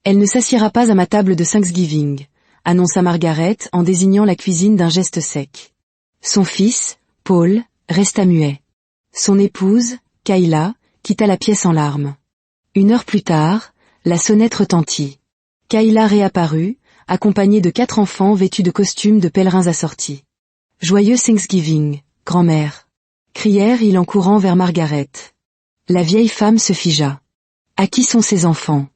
Elle ne s'assiera pas à ma table de Thanksgiving, annonça Margaret en désignant la cuisine d'un geste sec. Son fils, Paul, resta muet. Son épouse, Kayla, quitta la pièce en larmes. 1 heure plus tard, la sonnette retentit. Kayla réapparut, accompagnée de 4 enfants vêtus de costumes de pèlerins assortis. « Joyeux Thanksgiving, grand-mère !» crièrent-ils en courant vers Margaret. La vieille femme se figea. « À qui sont ces enfants ?»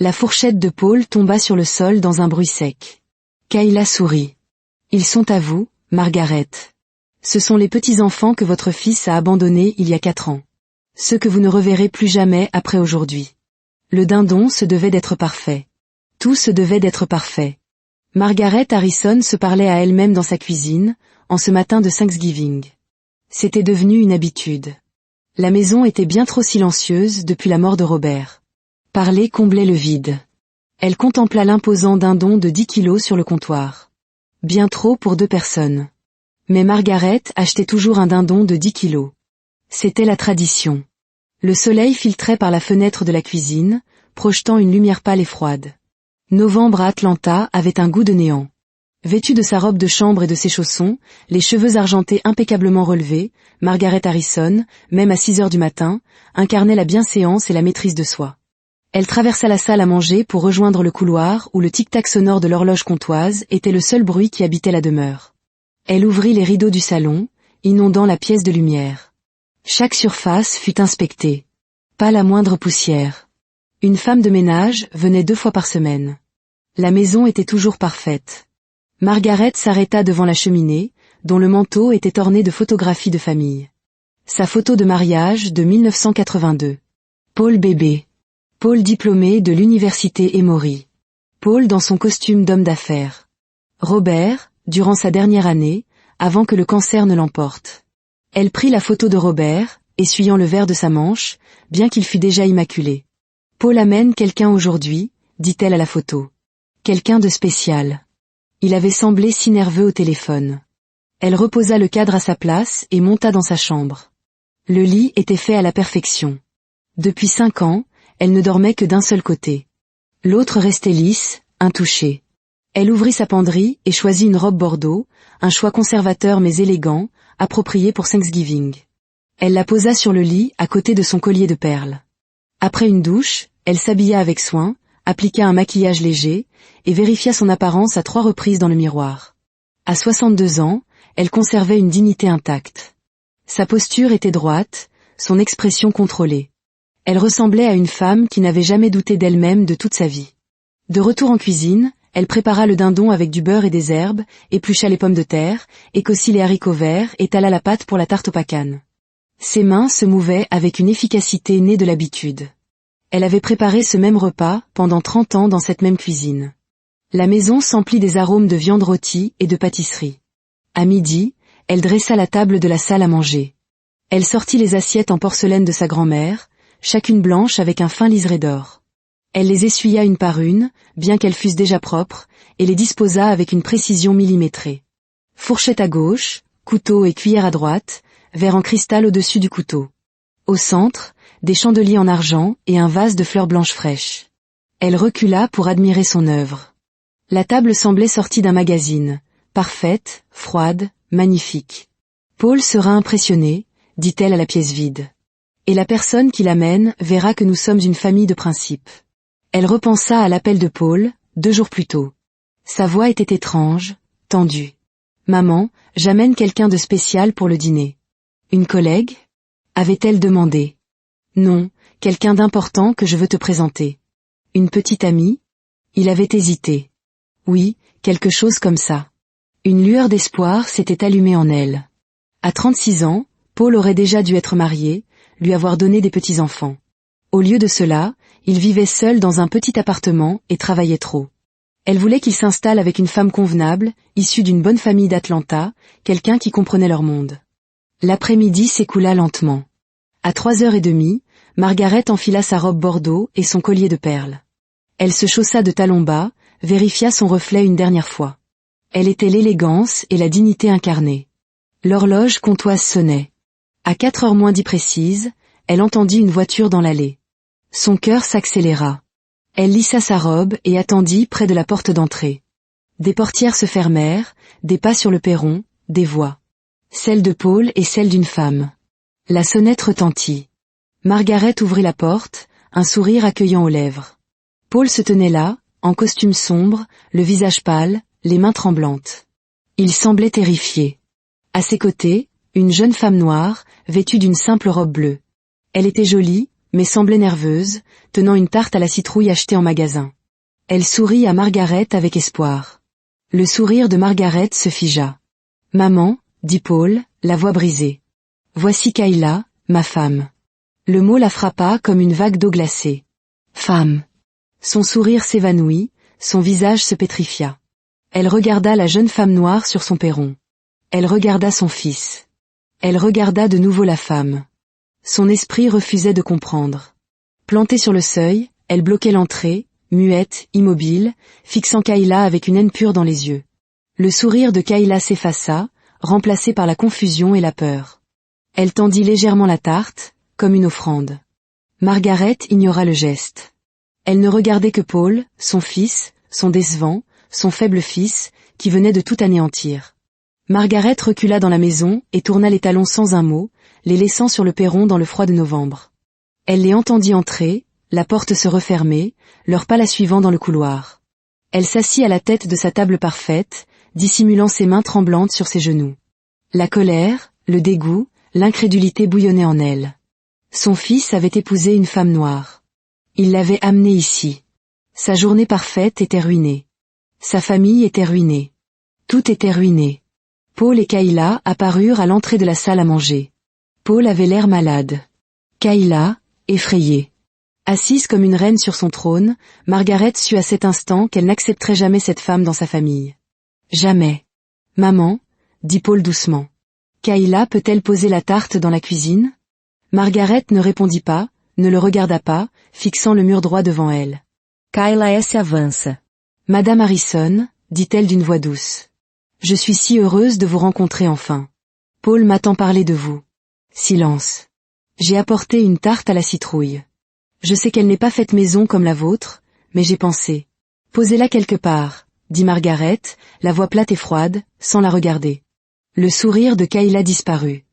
La fourchette de Paul tomba sur le sol dans un bruit sec. Kayla sourit. « Ils sont à vous, Margaret. Ce sont les petits-enfants que votre fils a abandonnés il y a 4 ans. Ceux que vous ne reverrez plus jamais après aujourd'hui. Le dindon se devait d'être parfait. Tout se devait d'être parfait. » Margaret Harrison se parlait à elle-même dans sa cuisine, en ce matin de Thanksgiving. C'était devenu une habitude. La maison était bien trop silencieuse depuis la mort de Robert. Parler comblait le vide. Elle contempla l'imposant dindon de 10 kilos sur le comptoir. Bien trop pour 2 personnes. Mais Margaret achetait toujours un dindon de 10 kilos. C'était la tradition. Le soleil filtrait par la fenêtre de la cuisine, projetant une lumière pâle et froide. Novembre à Atlanta avait un goût de néant. Vêtue de sa robe de chambre et de ses chaussons, les cheveux argentés impeccablement relevés, Margaret Harrison, même à 6 heures du matin, incarnait la bienséance et la maîtrise de soi. Elle traversa la salle à manger pour rejoindre le couloir où le tic-tac sonore de l'horloge comptoise était le seul bruit qui habitait la demeure. Elle ouvrit les rideaux du salon, inondant la pièce de lumière. Chaque surface fut inspectée. Pas la moindre poussière. Une femme de ménage venait 2 fois par semaine. La maison était toujours parfaite. Margaret s'arrêta devant la cheminée, dont le manteau était orné de photographies de famille. Sa photo de mariage de 1982. Paul bébé. Paul diplômé de l'université Emory. Paul dans son costume d'homme d'affaires. Robert, durant sa dernière année, avant que le cancer ne l'emporte. Elle prit la photo de Robert, essuyant le verre de sa manche, bien qu'il fût déjà immaculé. Paul amène quelqu'un aujourd'hui, dit-elle à la photo. Quelqu'un de spécial. Il avait semblé si nerveux au téléphone. Elle reposa le cadre à sa place et monta dans sa chambre. Le lit était fait à la perfection. Depuis 5 ans, elle ne dormait que d'un seul côté. L'autre restait lisse, intouchée. Elle ouvrit sa penderie et choisit une robe bordeaux, un choix conservateur mais élégant, approprié pour Thanksgiving. Elle la posa sur le lit à côté de son collier de perles. Après une douche, elle s'habilla avec soin, appliqua un maquillage léger, et vérifia son apparence à 3 reprises dans le miroir. À 62 ans, elle conservait une dignité intacte. Sa posture était droite, son expression contrôlée. Elle ressemblait à une femme qui n'avait jamais douté d'elle-même de toute sa vie. De retour en cuisine, elle prépara le dindon avec du beurre et des herbes, éplucha les pommes de terre, écossit les haricots verts et étala la pâte pour la tarte aux pacanes. Ses mains se mouvaient avec une efficacité née de l'habitude. Elle avait préparé ce même repas pendant 30 ans dans cette même cuisine. La maison s'emplit des arômes de viande rôtie et de pâtisserie. À midi, elle dressa la table de la salle à manger. Elle sortit les assiettes en porcelaine de sa grand-mère, chacune blanche avec un fin liseré d'or. Elle les essuya une par une, bien qu'elles fussent déjà propres, et les disposa avec une précision millimétrée. Fourchette à gauche, couteau et cuillère à droite, verre en cristal au-dessus du couteau. Au centre, des chandeliers en argent et un vase de fleurs blanches fraîches. Elle recula pour admirer son œuvre. La table semblait sortie d'un magazine, parfaite, froide, magnifique. Paul sera impressionné, dit-elle à la pièce vide. Et la personne qui l'amène verra que nous sommes une famille de principes. Elle repensa à l'appel de Paul, 2 jours plus tôt. Sa voix était étrange, tendue. « Maman, j'amène quelqu'un de spécial pour le dîner. » « Une collègue ?» avait-elle demandé. « Non, quelqu'un d'important que je veux te présenter. »« Une petite amie ?» Il avait hésité. « Oui, quelque chose comme ça. » Une lueur d'espoir s'était allumée en elle. À 36 ans, Paul aurait déjà dû être marié, lui avoir donné des petits-enfants. Au lieu de cela, il vivait seul dans un petit appartement et travaillait trop. Elle voulait qu'il s'installe avec une femme convenable, issue d'une bonne famille d'Atlanta, quelqu'un qui comprenait leur monde. L'après-midi s'écoula lentement. À 3h30, Margaret enfila sa robe bordeaux et son collier de perles. Elle se chaussa de talons bas, vérifia son reflet une dernière fois. Elle était l'élégance et la dignité incarnée. L'horloge comptoise sonnait. À 4h moins 10 précises, elle entendit une voiture dans l'allée. Son cœur s'accéléra. Elle lissa sa robe et attendit près de la porte d'entrée. Des portières se fermèrent, des pas sur le perron, des voix. Celle de Paul et celle d'une femme. La sonnette retentit. Margaret ouvrit la porte, un sourire accueillant aux lèvres. Paul se tenait là, en costume sombre, le visage pâle, les mains tremblantes. Il semblait terrifié. À ses côtés, une jeune femme noire, vêtue d'une simple robe bleue. Elle était jolie, mais semblait nerveuse, tenant une tarte à la citrouille achetée en magasin. Elle sourit à Margaret avec espoir. Le sourire de Margaret se figea. « Maman, » dit Paul, la voix brisée. « Voici Kayla, ma femme. » Le mot la frappa comme une vague d'eau glacée. « Femme. » Son sourire s'évanouit, son visage se pétrifia. Elle regarda la jeune femme noire sur son perron. Elle regarda son fils. Elle regarda de nouveau la femme. Son esprit refusait de comprendre. Plantée sur le seuil, elle bloquait l'entrée, muette, immobile, fixant Kayla avec une haine pure dans les yeux. Le sourire de Kayla s'effaça, remplacé par la confusion et la peur. Elle tendit légèrement la tarte, comme une offrande. Margaret ignora le geste. Elle ne regardait que Paul, son fils, son décevant, son faible fils, qui venait de tout anéantir. Margaret recula dans la maison et tourna les talons sans un mot, les laissant sur le perron dans le froid de novembre. Elle les entendit entrer, la porte se refermer, leurs pas la suivant dans le couloir. Elle s'assit à la tête de sa table parfaite, dissimulant ses mains tremblantes sur ses genoux. La colère, le dégoût, l'incrédulité bouillonnaient en elle. Son fils avait épousé une femme noire. Il l'avait amenée ici. Sa journée parfaite était ruinée. Sa famille était ruinée. Tout était ruiné. Paul et Kayla apparurent à l'entrée de la salle à manger. Paul avait l'air malade. Kayla, effrayée. Assise comme une reine sur son trône, Margaret sut à cet instant qu'elle n'accepterait jamais cette femme dans sa famille. Jamais. « Maman, » dit Paul doucement. « Kayla peut-elle poser la tarte dans la cuisine ?» Margaret ne répondit pas, ne le regarda pas, fixant le mur droit devant elle. Kayla se avança. « Madame Harrison, » dit-elle d'une voix douce. « Je suis si heureuse de vous rencontrer enfin. Paul m'a tant parlé de vous. » Silence. J'ai apporté une tarte à la citrouille. Je sais qu'elle n'est pas faite maison comme la vôtre, mais j'ai pensé. Posez-la quelque part, dit Margaret, la voix plate et froide, sans la regarder. Le sourire de Kayla disparut.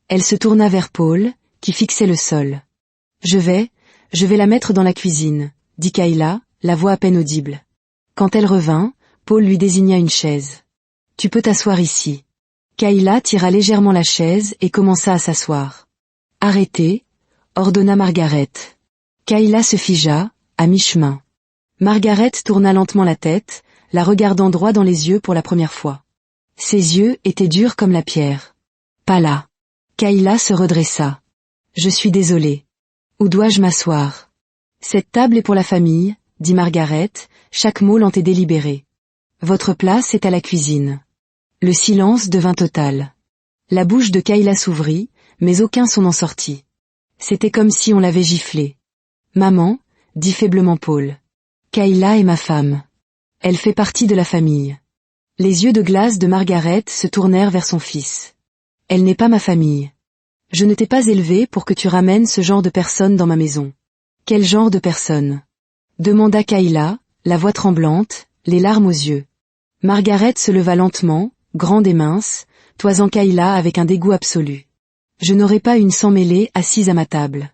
Elle se tourna vers Paul, qui fixait le sol. Je vais la mettre dans la cuisine, dit Kayla, la voix à peine audible. Quand elle revint, Paul lui désigna une chaise. Tu peux t'asseoir ici. Kayla tira légèrement la chaise et commença à s'asseoir. Arrêtez, ordonna Margaret. Kayla se figea, à mi-chemin. Margaret tourna lentement la tête, la regardant droit dans les yeux pour la première fois. Ses yeux étaient durs comme la pierre. Pas là. Kayla se redressa. Je suis désolée. Où dois-je m'asseoir? Cette table est pour la famille, dit Margaret, chaque mot lent et délibéré. Votre place est à la cuisine. Le silence devint total. La bouche de Kayla s'ouvrit, mais aucun son n'en sortit. C'était comme si on l'avait giflée. Maman, dit faiblement Paul. Kayla est ma femme. Elle fait partie de la famille. Les yeux de glace de Margaret se tournèrent vers son fils. Elle n'est pas ma famille. Je ne t'ai pas élevé pour que tu ramènes ce genre de personne dans ma maison. Quel genre de personne? Demanda Kayla, la voix tremblante, les larmes aux yeux. Margaret se leva lentement, grande et mince, toisant Kayla avec un dégoût absolu. Je n'aurais pas une sans mêlée assise à ma table.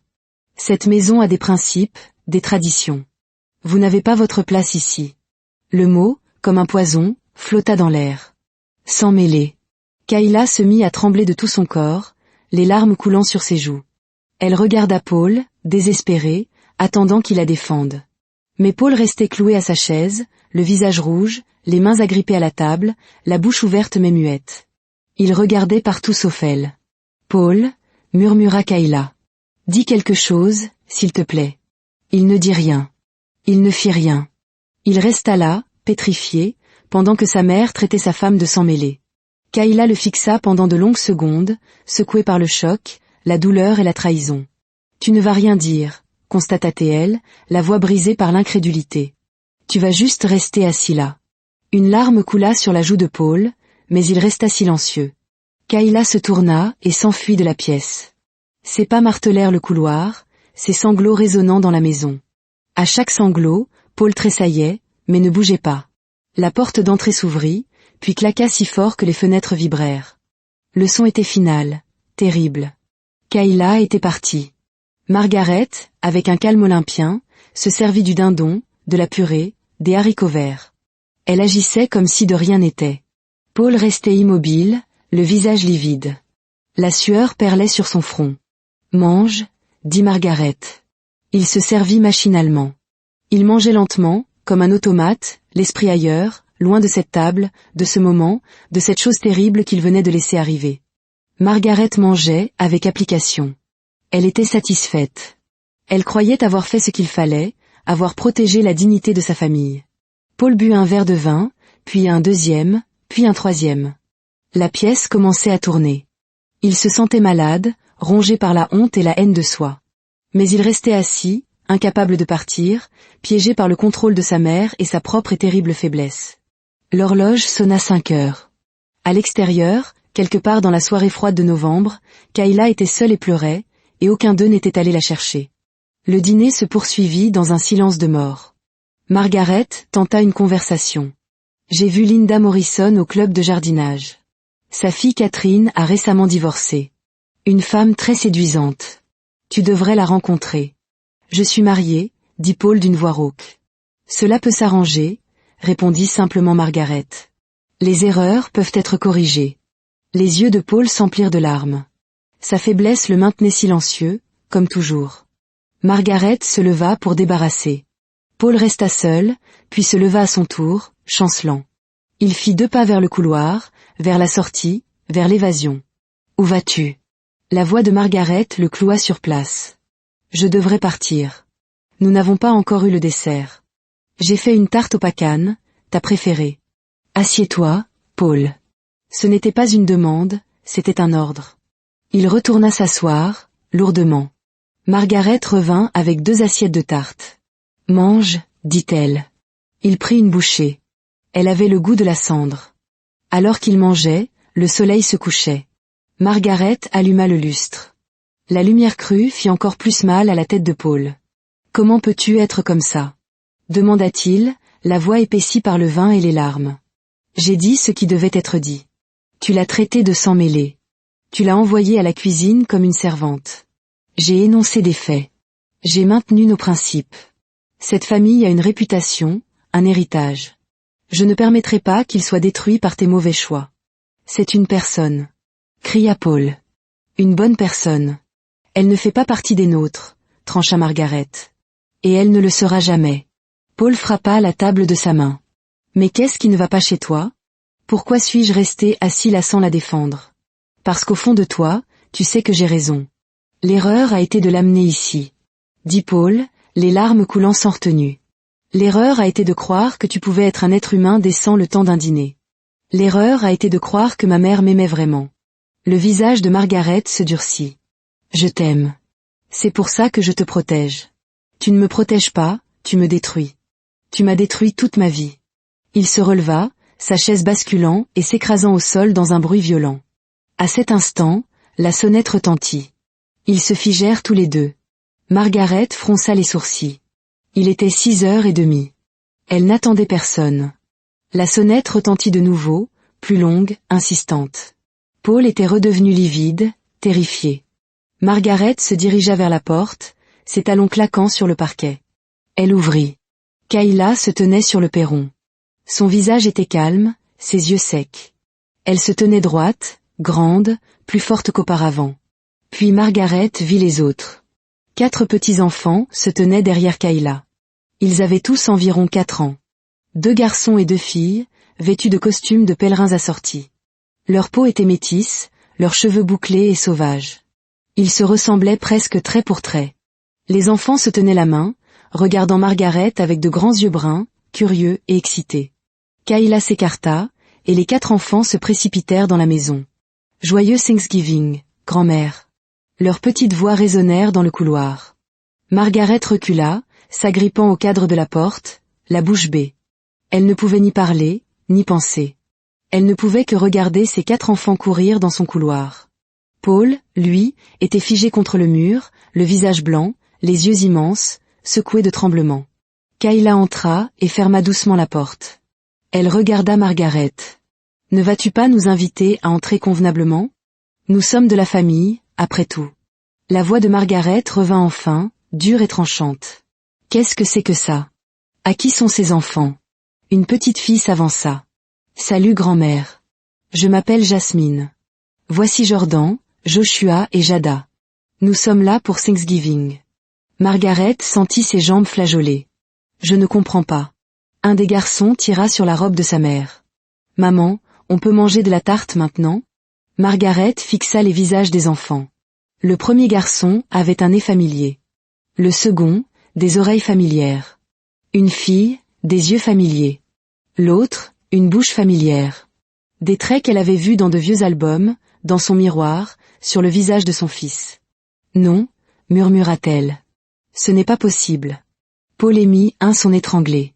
Cette maison a des principes, des traditions. Vous n'avez pas votre place ici. Le mot, comme un poison, flotta dans l'air. Sans mêlée. Kayla se mit à trembler de tout son corps, les larmes coulant sur ses joues. Elle regarda Paul, désespérée, attendant qu'il la défende. Mais Paul restait cloué à sa chaise, le visage rouge, les mains agrippées à la table, la bouche ouverte mais muette. Il regardait partout sauf elle. Paul, murmura Kayla. Dis quelque chose, s'il te plaît. Il ne dit rien. Il ne fit rien. Il resta là, pétrifié, pendant que sa mère traitait sa femme de s'en mêler. Kayla le fixa pendant de longues secondes, secouée par le choc, la douleur et la trahison. Tu ne vas rien dire, constata-t-elle, la voix brisée par l'incrédulité. Tu vas juste rester assis là. Une larme coula sur la joue de Paul, mais il resta silencieux. Kayla se tourna et s'enfuit de la pièce. Ses pas martelèrent le couloir, ses sanglots résonnant dans la maison. À chaque sanglot, Paul tressaillait, mais ne bougeait pas. La porte d'entrée s'ouvrit, puis claqua si fort que les fenêtres vibrèrent. Le son était final, terrible. Kayla était partie. Margaret, avec un calme olympien, se servit du dindon, de la purée, des haricots verts. Elle agissait comme si de rien n'était. Paul restait immobile, le visage livide. La sueur perlait sur son front. « Mange », dit Margaret. Il se servit machinalement. Il mangeait lentement, comme un automate, l'esprit ailleurs, loin de cette table, de ce moment, de cette chose terrible qu'il venait de laisser arriver. Margaret mangeait, avec application. Elle était satisfaite. Elle croyait avoir fait ce qu'il fallait, avoir protégé la dignité de sa famille. Paul but un verre de vin, puis un deuxième, puis un troisième. La pièce commençait à tourner. Il se sentait malade, rongé par la honte et la haine de soi. Mais il restait assis, incapable de partir, piégé par le contrôle de sa mère et sa propre et terrible faiblesse. L'horloge sonna 5 heures. À l'extérieur, quelque part dans la soirée froide de novembre, Kayla était seule et pleurait, et aucun d'eux n'était allé la chercher. Le dîner se poursuivit dans un silence de mort. Margaret tenta une conversation. « J'ai vu Linda Morrison au club de jardinage. Sa fille Catherine a récemment divorcé. Une femme très séduisante. Tu devrais la rencontrer. »« Je suis mariée, » dit Paul d'une voix rauque. « Cela peut s'arranger, » répondit simplement Margaret. « Les erreurs peuvent être corrigées. » Les yeux de Paul s'emplirent de larmes. Sa faiblesse le maintenait silencieux, comme toujours. Margaret se leva pour débarrasser. Paul resta seul, puis se leva à son tour, chancelant. Il fit 2 pas vers le couloir, vers la sortie, vers l'évasion. « Où vas-tu » La voix de Margaret le cloua sur place. « Je devrais partir. Nous n'avons pas encore eu le dessert. J'ai fait une tarte aux pacanes, ta préférée. Assieds-toi, Paul. » Ce n'était pas une demande, c'était un ordre. Il retourna s'asseoir, lourdement. Margaret revint avec 2 assiettes de tarte. « Mange, » dit-elle. Il prit une bouchée. Elle avait le goût de la cendre. Alors qu'il mangeait, le soleil se couchait. Margaret alluma le lustre. La lumière crue fit encore plus mal à la tête de Paul. « Comment peux-tu être comme ça ?» demanda-t-il, la voix épaissie par le vin et les larmes. « J'ai dit ce qui devait être dit. Tu l'as traité de sang mêlé. Tu l'as envoyé à la cuisine comme une servante. J'ai énoncé des faits. J'ai maintenu nos principes. Cette famille a une réputation, un héritage. Je ne permettrai pas qu'il soit détruit par tes mauvais choix. C'est une personne. » cria Paul. « Une bonne personne. Elle ne fait pas partie des nôtres, » trancha Margaret. « Et elle ne le sera jamais. » Paul frappa la table de sa main. « Mais qu'est-ce qui ne va pas chez toi ? Pourquoi suis-je resté assis là sans la défendre ? Parce qu'au fond de toi, tu sais que j'ai raison. L'erreur a été de l'amener ici. » dit Paul, les larmes coulant sans retenue. « L'erreur a été de croire que tu pouvais être un être humain décent le temps d'un dîner. L'erreur a été de croire que ma mère m'aimait vraiment. » Le visage de Margaret se durcit. « Je t'aime. C'est pour ça que je te protège. Tu ne me protèges pas, tu me détruis. Tu m'as détruit toute ma vie. » Il se releva, sa chaise basculant et s'écrasant au sol dans un bruit violent. À cet instant, la sonnette retentit. Ils se figèrent tous les deux. Margaret fronça les sourcils. Il était 6h30. Elle n'attendait personne. La sonnette retentit de nouveau, plus longue, insistante. Paul était redevenu livide, terrifié. Margaret se dirigea vers la porte, ses talons claquant sur le parquet. Elle ouvrit. Kayla se tenait sur le perron. Son visage était calme, ses yeux secs. Elle se tenait droite, grande, plus forte qu'auparavant. Puis Margaret vit les autres. 4 petits-enfants se tenaient derrière Kayla. Ils avaient tous environ 4 ans. 2 garçons et 2 filles, vêtus de costumes de pèlerins assortis. Leur peau était métisse, leurs cheveux bouclés et sauvages. Ils se ressemblaient presque trait pour trait. Les enfants se tenaient la main, regardant Margaret avec de grands yeux bruns, curieux et excités. Kayla s'écarta, et les 4 enfants se précipitèrent dans la maison. « Joyeux Thanksgiving, grand-mère !» Leurs petites voix résonnèrent dans le couloir. Margaret recula, s'agrippant au cadre de la porte, la bouche bée. Elle ne pouvait ni parler, ni penser. Elle ne pouvait que regarder ses 4 enfants courir dans son couloir. Paul, lui, était figé contre le mur, le visage blanc, les yeux immenses, secoués de tremblements. Kayla entra et ferma doucement la porte. Elle regarda Margaret. « Ne vas-tu pas nous inviter à entrer convenablement ? Nous sommes de la famille, après tout. » La voix de Margaret revint enfin, dure et tranchante. « Qu'est-ce que c'est que ça ? À qui sont ces enfants ? » Une petite fille s'avança. « Salut grand-mère. Je m'appelle Jasmine. Voici Jordan, Joshua et Jada. Nous sommes là pour Thanksgiving. » Margaret sentit ses jambes flageoler. « Je ne comprends pas. » Un des garçons tira sur la robe de sa mère. « Maman, on peut manger de la tarte maintenant ?» Margaret fixa les visages des enfants. Le premier garçon avait un nez familier. Le second, des oreilles familières. Une fille, des yeux familiers. L'autre, une bouche familière. Des traits qu'elle avait vus dans de vieux albums, dans son miroir, sur le visage de son fils. « Non, » murmura-t-elle. « Ce n'est pas possible. » Paul émit son étranglé.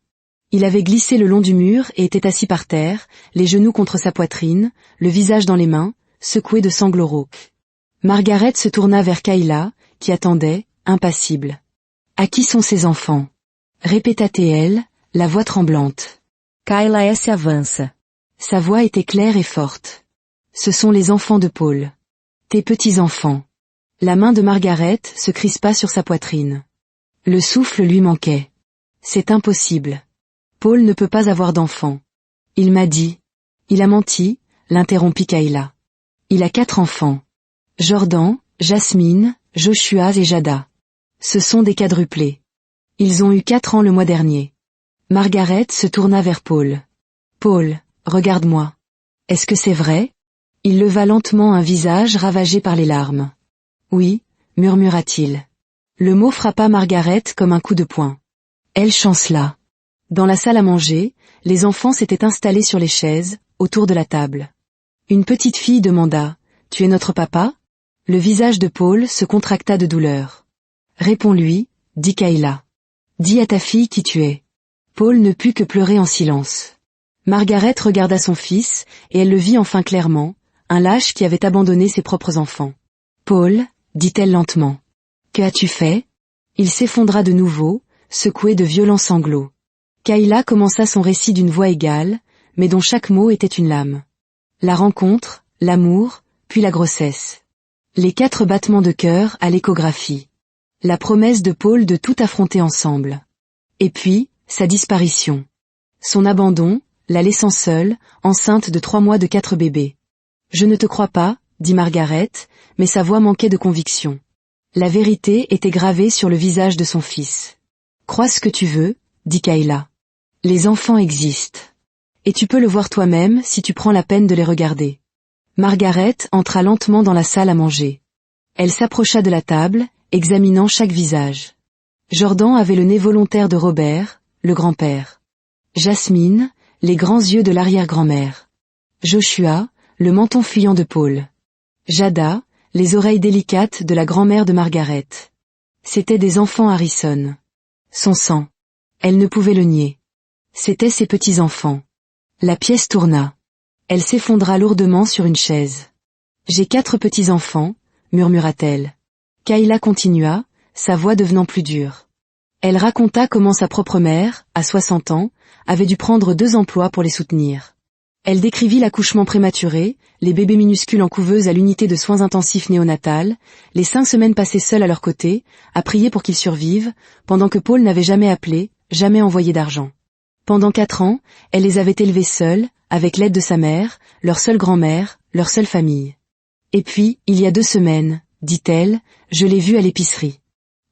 Il avait glissé le long du mur et était assis par terre, les genoux contre sa poitrine, le visage dans les mains, secoué de sanglots rauques. Margaret se tourna vers Kayla, qui attendait, impassible. « À qui sont ces enfants ?» répéta-t-elle, la voix tremblante. Kayla se avança. Sa voix était claire et forte. « Ce sont les enfants de Paul. Tes petits-enfants. » La main de Margaret se crispa sur sa poitrine. Le souffle lui manquait. « C'est impossible. Paul ne peut pas avoir d'enfants. Il m'a dit. » Il a menti, l'interrompit Kayla. Il a 4 enfants. Jordan, Jasmine, Joshua et Jada. Ce sont des quadruplés. Ils ont eu 4 ans le mois dernier. Margaret se tourna vers Paul. « Paul, regarde-moi. Est-ce que c'est vrai ?» Il leva lentement un visage ravagé par les larmes. « Oui, » murmura-t-il. Le mot frappa Margaret comme un coup de poing. Elle chancela. Dans la salle à manger, les enfants s'étaient installés sur les chaises, autour de la table. Une petite fille demanda « Tu es notre papa ?» Le visage de Paul se contracta de douleur. « Réponds-lui, » dit Kayla. « Dis à ta fille qui tu es. » Paul ne put que pleurer en silence. Margaret regarda son fils, et elle le vit enfin clairement, un lâche qui avait abandonné ses propres enfants. « Paul, » dit-elle lentement. « Que as-tu fait ?» Il s'effondra de nouveau, secoué de violents sanglots. Kayla commença son récit d'une voix égale, mais dont chaque mot était une lame. La rencontre, l'amour, puis la grossesse. Les 4 battements de cœur à l'échographie. La promesse de Paul de tout affronter ensemble. Et puis, sa disparition. Son abandon, la laissant seule, enceinte de 3 mois de 4 bébés. « Je ne te crois pas, » dit Margaret, mais sa voix manquait de conviction. La vérité était gravée sur le visage de son fils. « Crois ce que tu veux, » dit Kayla. « Les enfants existent. Et tu peux le voir toi-même si tu prends la peine de les regarder. » Margaret entra lentement dans la salle à manger. Elle s'approcha de la table, examinant chaque visage. Jordan avait le nez volontaire de Robert, le grand-père. Jasmine, les grands yeux de l'arrière-grand-mère. Joshua, le menton fuyant de Paul. Jada, les oreilles délicates de la grand-mère de Margaret. C'étaient des enfants Harrison. Son sang. Elle ne pouvait le nier. C'étaient ses petits-enfants. La pièce tourna. Elle s'effondra lourdement sur une chaise. « J'ai 4 petits-enfants, » murmura-t-elle. Kayla continua, sa voix devenant plus dure. Elle raconta comment sa propre mère, à 60 ans, avait dû prendre 2 emplois pour les soutenir. Elle décrivit l'accouchement prématuré, les bébés minuscules en couveuse à l'unité de soins intensifs néonatales, les 5 semaines passées seules à leur côté, à prier pour qu'ils survivent, pendant que Paul n'avait jamais appelé, jamais envoyé d'argent. Pendant 4 ans, elle les avait élevés seuls, avec l'aide de sa mère, leur seule grand-mère, leur seule famille. Et puis, il y a 2 semaines, dit-elle, je l'ai vu à l'épicerie.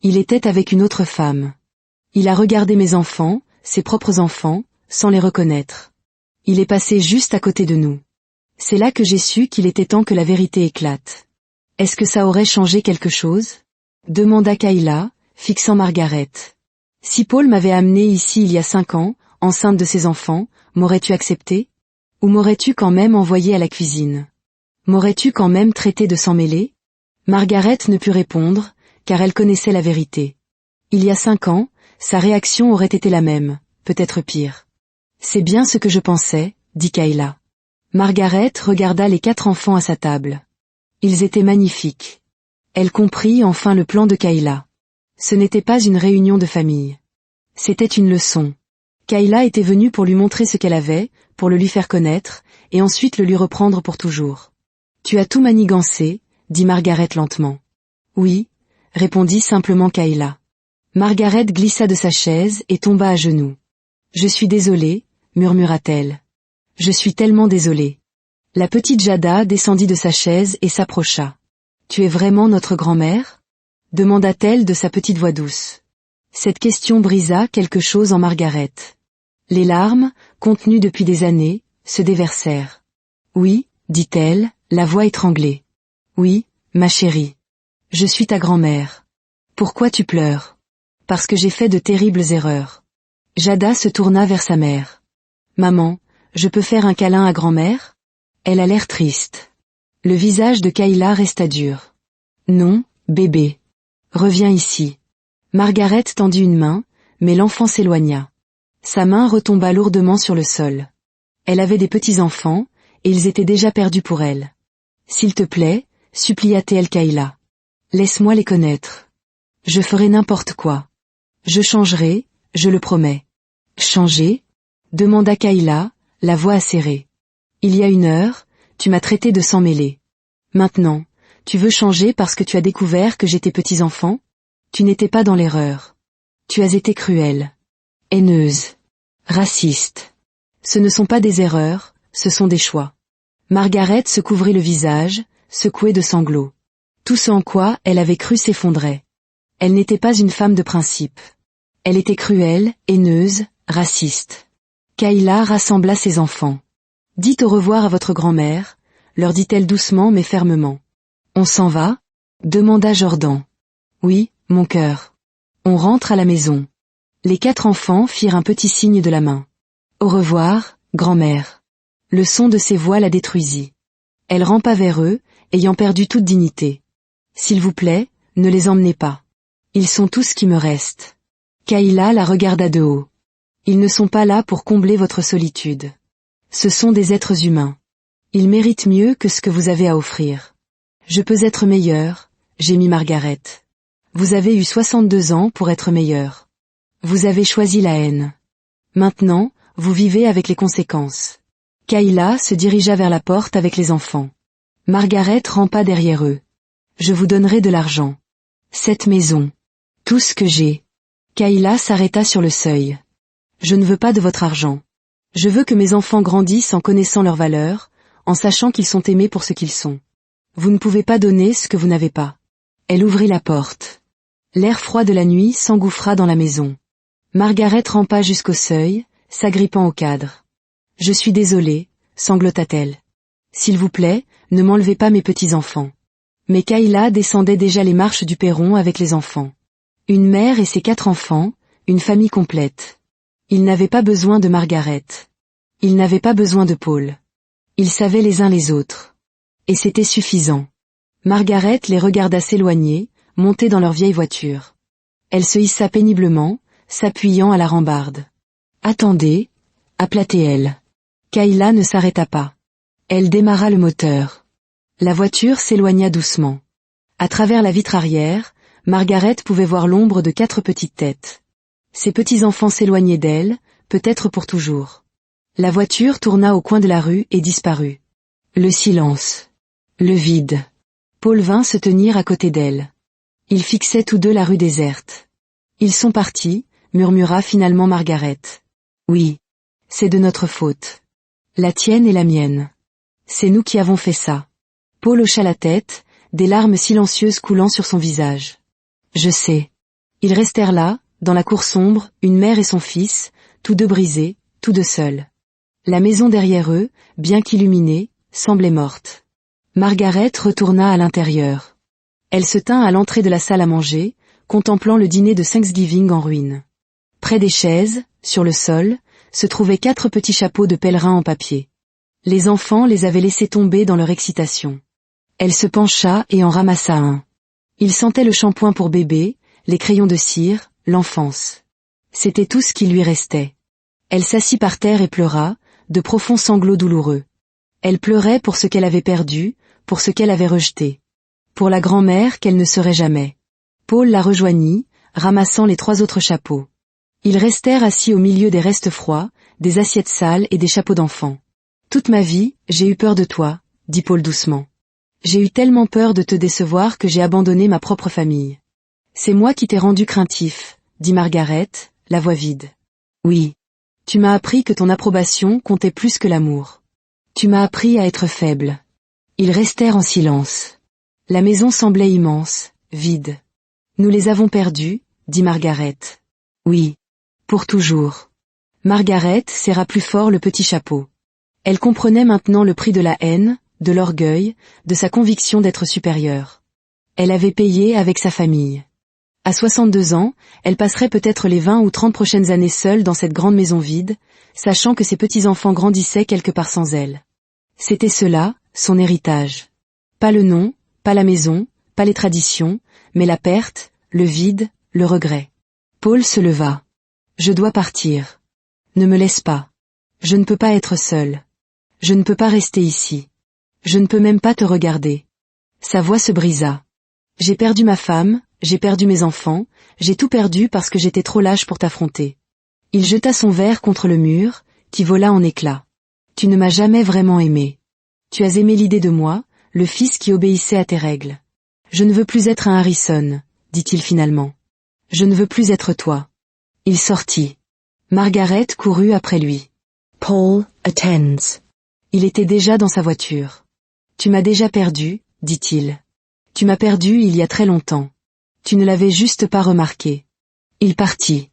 Il était avec une autre femme. Il a regardé mes enfants, ses propres enfants, sans les reconnaître. Il est passé juste à côté de nous. C'est là que j'ai su qu'il était temps que la vérité éclate. Est-ce que ça aurait changé quelque chose ? Demanda Kayla, fixant Margaret. Si Paul m'avait amenée ici il y a 5 ans, enceinte de ses enfants, m'aurais-tu accepté ? Ou m'aurais-tu quand même envoyé à la cuisine ? M'aurais-tu quand même traité de s'en mêler ? Margaret ne put répondre, car elle connaissait la vérité. Il y a 5 ans, sa réaction aurait été la même, peut-être pire. C'est bien ce que je pensais, dit Kayla. Margaret regarda les 4 enfants à sa table. Ils étaient magnifiques. Elle comprit enfin le plan de Kayla. Ce n'était pas une réunion de famille. C'était une leçon. Kayla était venue pour lui montrer ce qu'elle avait, pour le lui faire connaître, et ensuite le lui reprendre pour toujours. Tu as tout manigancé, dit Margaret lentement. Oui, répondit simplement Kayla. Margaret glissa de sa chaise et tomba à genoux. Je suis désolée, murmura-t-elle. Je suis tellement désolée. La petite Jada descendit de sa chaise et s'approcha. Tu es vraiment notre grand-mère ? Demanda-t-elle de sa petite voix douce. Cette question brisa quelque chose en Margaret. Les larmes, contenues depuis des années, se déversèrent. Oui, dit-elle, la voix étranglée. Oui, ma chérie. Je suis ta grand-mère. Pourquoi tu pleures ? Parce que j'ai fait de terribles erreurs. Jada se tourna vers sa mère. Maman, je peux faire un câlin à grand-mère ? Elle a l'air triste. Le visage de Kayla resta dur. Non, bébé. Reviens ici. Margaret tendit une main, mais l'enfant s'éloigna. Sa main retomba lourdement sur le sol. Elle avait des petits-enfants, et ils étaient déjà perdus pour elle. S'il te plaît, supplia-t-elle Kayla. Laisse-moi les connaître. Je ferai n'importe quoi. Je changerai, je le promets. Changer ? Demanda Kayla, la voix acérée. Il y a 1 heure, tu m'as traité de sans mêler. Maintenant, tu veux changer parce que tu as découvert que j'étais petits-enfants ? Tu n'étais pas dans l'erreur. Tu as été cruelle. Haineuse. Raciste. Ce ne sont pas des erreurs, ce sont des choix. Margaret se couvrit le visage, secouée de sanglots. Tout ce en quoi elle avait cru s'effondrait. Elle n'était pas une femme de principe. Elle était cruelle, haineuse, raciste. Kayla rassembla ses enfants. Dites au revoir à votre grand-mère, leur dit-elle doucement mais fermement. On s'en va ? Demanda Jordan. Oui, mon cœur. On rentre à la maison. Les 4 enfants firent un petit signe de la main. Au revoir, grand-mère. Le son de ses voix la détruisit. Elle rampa vers eux, ayant perdu toute dignité. S'il vous plaît, ne les emmenez pas. Ils sont tout ce qui me reste. Kayla la regarda de haut. Ils ne sont pas là pour combler votre solitude. Ce sont des êtres humains. Ils méritent mieux que ce que vous avez à offrir. Je peux être meilleure, gémit Margaret. Vous avez eu 62 ans pour être meilleure. Vous avez choisi la haine. Maintenant, vous vivez avec les conséquences. Kayla se dirigea vers la porte avec les enfants. Margaret rampa derrière eux. Je vous donnerai de l'argent. Cette maison. Tout ce que j'ai. Kayla s'arrêta sur le seuil. Je ne veux pas de votre argent. Je veux que mes enfants grandissent en connaissant leur valeur, en sachant qu'ils sont aimés pour ce qu'ils sont. Vous ne pouvez pas donner ce que vous n'avez pas. Elle ouvrit la porte. L'air froid de la nuit s'engouffra dans la maison. Margaret rampa jusqu'au seuil, s'agrippant au cadre. Je suis désolée, sanglota-t-elle. S'il vous plaît, ne m'enlevez pas mes petits-enfants. Mais Kayla descendait déjà les marches du perron avec les enfants. Une mère et ses 4 enfants, une famille complète. Ils n'avaient pas besoin de Margaret. Ils n'avaient pas besoin de Paul. Ils savaient les uns les autres. Et c'était suffisant. Margaret les regarda s'éloigner, monter dans leur vieille voiture. Elle se hissa péniblement, s'appuyant à la rambarde. Attendez, appela-t-elle. Kayla ne s'arrêta pas. Elle démarra le moteur. La voiture s'éloigna doucement. À travers la vitre arrière, Margaret pouvait voir l'ombre de 4 petites têtes. Ses petits-enfants s'éloignaient d'elle, peut-être pour toujours. La voiture tourna au coin de la rue et disparut. Le silence. Le vide. Paul vint se tenir à côté d'elle. Ils fixaient tous deux la rue déserte. Ils sont partis, murmura finalement Margaret. Oui. C'est de notre faute. La tienne et la mienne. C'est nous qui avons fait ça. Paul hocha la tête, des larmes silencieuses coulant sur son visage. Je sais. Ils restèrent là, dans la cour sombre, une mère et son fils, tous deux brisés, tous deux seuls. La maison derrière eux, bien qu'illuminée, semblait morte. Margaret retourna à l'intérieur. Elle se tint à l'entrée de la salle à manger, contemplant le dîner de Thanksgiving en ruine. Près des chaises, sur le sol, se trouvaient 4 petits chapeaux de pèlerins en papier. Les enfants les avaient laissés tomber dans leur excitation. Elle se pencha et en ramassa un. Il sentait le shampoing pour bébé, les crayons de cire, l'enfance. C'était tout ce qui lui restait. Elle s'assit par terre et pleura, de profonds sanglots douloureux. Elle pleurait pour ce qu'elle avait perdu, pour ce qu'elle avait rejeté. Pour la grand-mère qu'elle ne serait jamais. Paul la rejoignit, ramassant les 3 autres chapeaux. Ils restèrent assis au milieu des restes froids, des assiettes sales et des chapeaux d'enfants. Toute ma vie, j'ai eu peur de toi, dit Paul doucement. J'ai eu tellement peur de te décevoir que j'ai abandonné ma propre famille. C'est moi qui t'ai rendu craintif, dit Margaret, la voix vide. Oui. Tu m'as appris que ton approbation comptait plus que l'amour. Tu m'as appris à être faible. Ils restèrent en silence. La maison semblait immense, vide. Nous les avons perdus, dit Margaret. Oui. Pour toujours. Margaret serra plus fort le petit chapeau. Elle comprenait maintenant le prix de la haine, de l'orgueil, de sa conviction d'être supérieure. Elle avait payé avec sa famille. À 62 ans, elle passerait peut-être les 20 ou 30 prochaines années seule dans cette grande maison vide, sachant que ses petits-enfants grandissaient quelque part sans elle. C'était cela, son héritage. Pas le nom, pas la maison, pas les traditions, mais la perte, le vide, le regret. Paul se leva. Je dois partir. Ne me laisse pas. Je ne peux pas être seul. Je ne peux pas rester ici. Je ne peux même pas te regarder. Sa voix se brisa. J'ai perdu ma femme, j'ai perdu mes enfants, j'ai tout perdu parce que j'étais trop lâche pour t'affronter. Il jeta son verre contre le mur, qui vola en éclats. Tu ne m'as jamais vraiment aimé. Tu as aimé l'idée de moi, le fils qui obéissait à tes règles. Je ne veux plus être un Harrison, dit-il finalement. Je ne veux plus être toi. Il sortit. Margaret courut après lui. Paul attends. Il était déjà dans sa voiture. Tu m'as déjà perdu, dit-il. Tu m'as perdu il y a très longtemps. Tu ne l'avais juste pas remarqué. Il partit.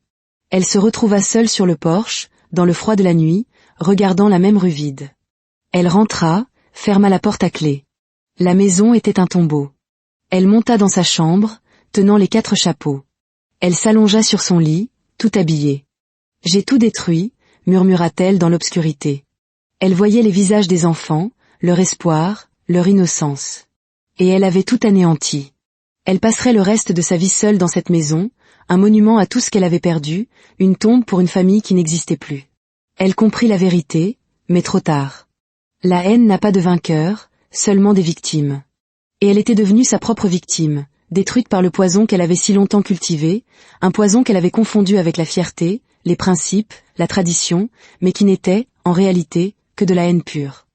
Elle se retrouva seule sur le porche, dans le froid de la nuit, regardant la même rue vide. Elle rentra, ferma la porte à clé. La maison était un tombeau. Elle monta dans sa chambre, tenant les 4 chapeaux. Elle s'allongea sur son lit, tout habillée. J'ai tout détruit, murmura-t-elle dans l'obscurité. Elle voyait les visages des enfants, leur espoir, leur innocence. Et elle avait tout anéanti. Elle passerait le reste de sa vie seule dans cette maison, un monument à tout ce qu'elle avait perdu, une tombe pour une famille qui n'existait plus. Elle comprit la vérité, mais trop tard. La haine n'a pas de vainqueur, seulement des victimes. Et elle était devenue sa propre victime, détruite par le poison qu'elle avait si longtemps cultivé, un poison qu'elle avait confondu avec la fierté, les principes, la tradition, mais qui n'était, en réalité, que de la haine pure.